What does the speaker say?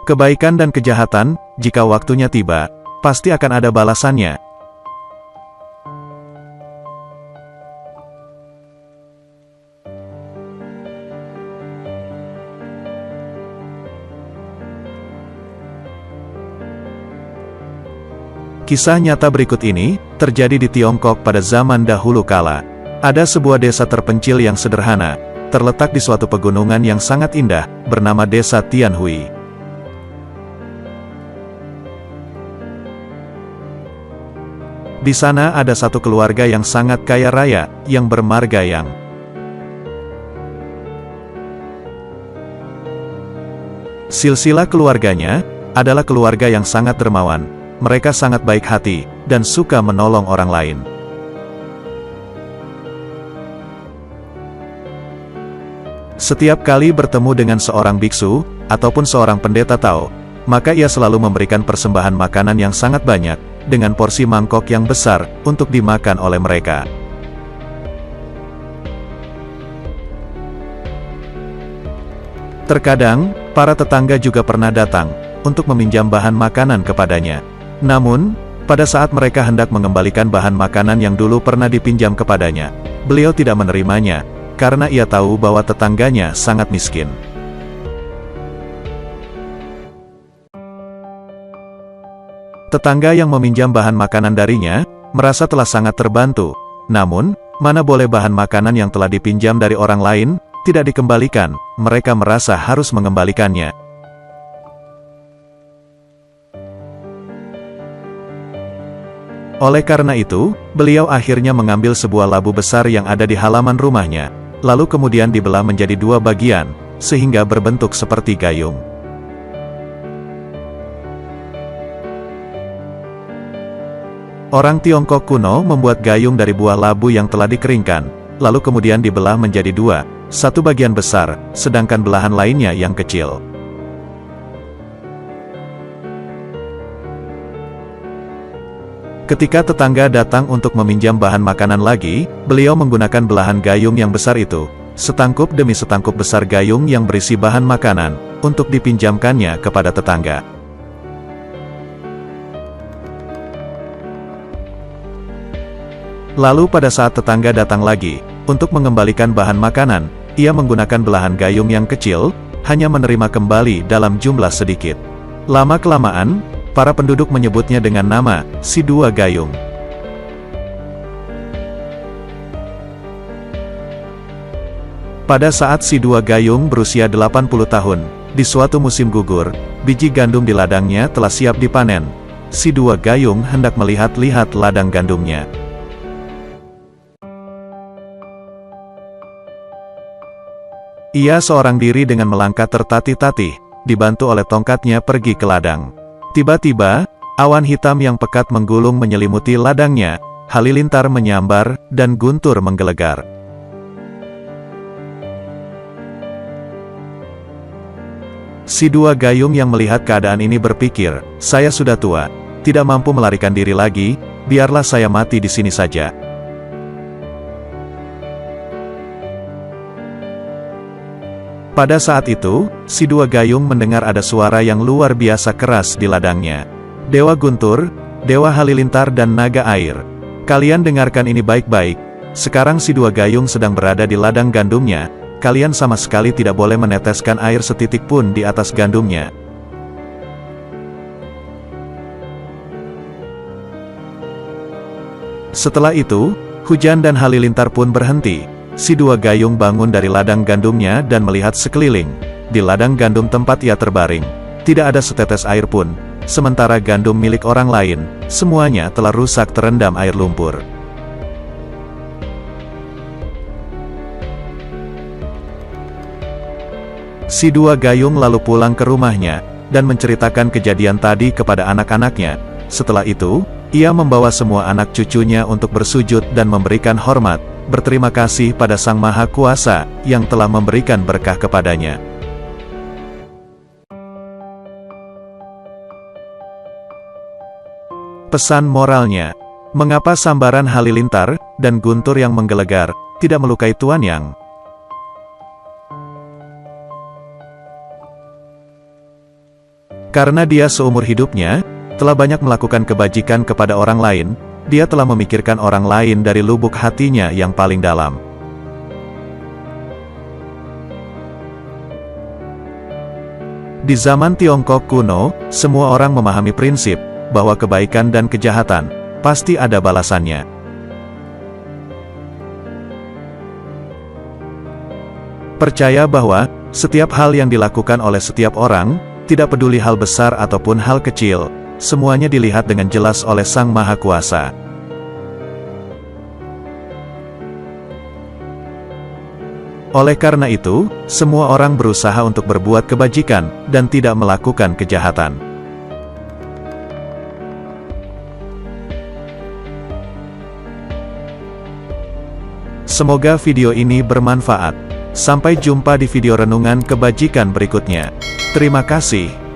Kebaikan dan kejahatan, jika waktunya tiba, pasti akan ada balasannya. Kisah nyata berikut ini, terjadi di Tiongkok pada zaman dahulu kala. Ada sebuah desa terpencil yang sederhana, terletak di suatu pegunungan yang sangat indah, bernama Desa Tianhui. Di sana ada satu keluarga yang sangat kaya raya, yang bermarga Yang. Silsilah keluarganya adalah keluarga yang sangat dermawan. Mereka sangat baik hati, dan suka menolong orang lain. Setiap kali bertemu dengan seorang biksu, ataupun seorang pendeta Tao, maka ia selalu memberikan persembahan makanan yang sangat banyak, dengan porsi mangkok yang besar, untuk dimakan oleh mereka. Terkadang, para tetangga juga pernah datang, untuk meminjam bahan makanan kepadanya. Namun, pada saat mereka hendak mengembalikan bahan makanan yang dulu pernah dipinjam kepadanya, beliau tidak menerimanya, karena ia tahu bahwa tetangganya sangat miskin. Tetangga yang meminjam bahan makanan darinya, merasa telah sangat terbantu. Namun, mana boleh bahan makanan yang telah dipinjam dari orang lain, tidak dikembalikan, mereka merasa harus mengembalikannya. Oleh karena itu, beliau akhirnya mengambil sebuah labu besar yang ada di halaman rumahnya, lalu kemudian dibelah menjadi dua bagian, sehingga berbentuk seperti gayung. Orang Tiongkok kuno membuat gayung dari buah labu yang telah dikeringkan, lalu kemudian dibelah menjadi dua, satu bagian besar, sedangkan belahan lainnya yang kecil. Ketika tetangga datang untuk meminjam bahan makanan lagi, beliau menggunakan belahan gayung yang besar itu, setangkup demi setangkup besar gayung yang berisi bahan makanan, untuk dipinjamkannya kepada tetangga. Lalu pada saat tetangga datang lagi, untuk mengembalikan bahan makanan, ia menggunakan belahan gayung yang kecil, hanya menerima kembali dalam jumlah sedikit. Lama-kelamaan, para penduduk menyebutnya dengan nama, si dua gayung. Pada saat si dua gayung berusia 80 tahun, di suatu musim gugur, biji gandum di ladangnya telah siap dipanen. Si dua gayung hendak melihat-lihat ladang gandumnya. Ia seorang diri dengan melangkah tertatih-tatih, dibantu oleh tongkatnya pergi ke ladang. Tiba-tiba, awan hitam yang pekat menggulung menyelimuti ladangnya, halilintar menyambar, dan guntur menggelegar. Si dua gayung yang melihat keadaan ini berpikir, saya sudah tua, tidak mampu melarikan diri lagi, biarlah saya mati di sini saja. Pada saat itu, si dua gayung mendengar ada suara yang luar biasa keras di ladangnya. Dewa Guntur, Dewa Halilintar dan Naga Air. Kalian dengarkan ini baik-baik, sekarang si dua gayung sedang berada di ladang gandumnya, kalian sama sekali tidak boleh meneteskan air setitik pun di atas gandumnya. Setelah itu, hujan dan halilintar pun berhenti. Si dua gayung bangun dari ladang gandumnya dan melihat sekeliling. Di ladang gandum tempat ia terbaring, tidak ada setetes air pun, sementara gandum milik orang lain, semuanya telah rusak terendam air lumpur. Si dua gayung lalu pulang ke rumahnya, dan menceritakan kejadian tadi kepada anak-anaknya. Setelah itu, ia membawa semua anak cucunya untuk bersujud dan memberikan hormat, berterima kasih pada Sang Maha Kuasa, yang telah memberikan berkah kepadanya. Pesan moralnya, mengapa sambaran halilintar, dan guntur yang menggelegar, tidak melukai Tuan Yang? Karena dia seumur hidupnya telah banyak melakukan kebajikan kepada orang lain, dia telah memikirkan orang lain dari lubuk hatinya yang paling dalam. Di zaman Tiongkok kuno, semua orang memahami prinsip bahwa kebaikan dan kejahatan pasti ada balasannya. Percaya bahwa setiap hal yang dilakukan oleh setiap orang, tidak peduli hal besar ataupun hal kecil, semuanya dilihat dengan jelas oleh Sang Maha Kuasa. Oleh karena itu, semua orang berusaha untuk berbuat kebajikan dan tidak melakukan kejahatan. Semoga video ini bermanfaat. Sampai jumpa di video renungan kebajikan berikutnya. Terima kasih.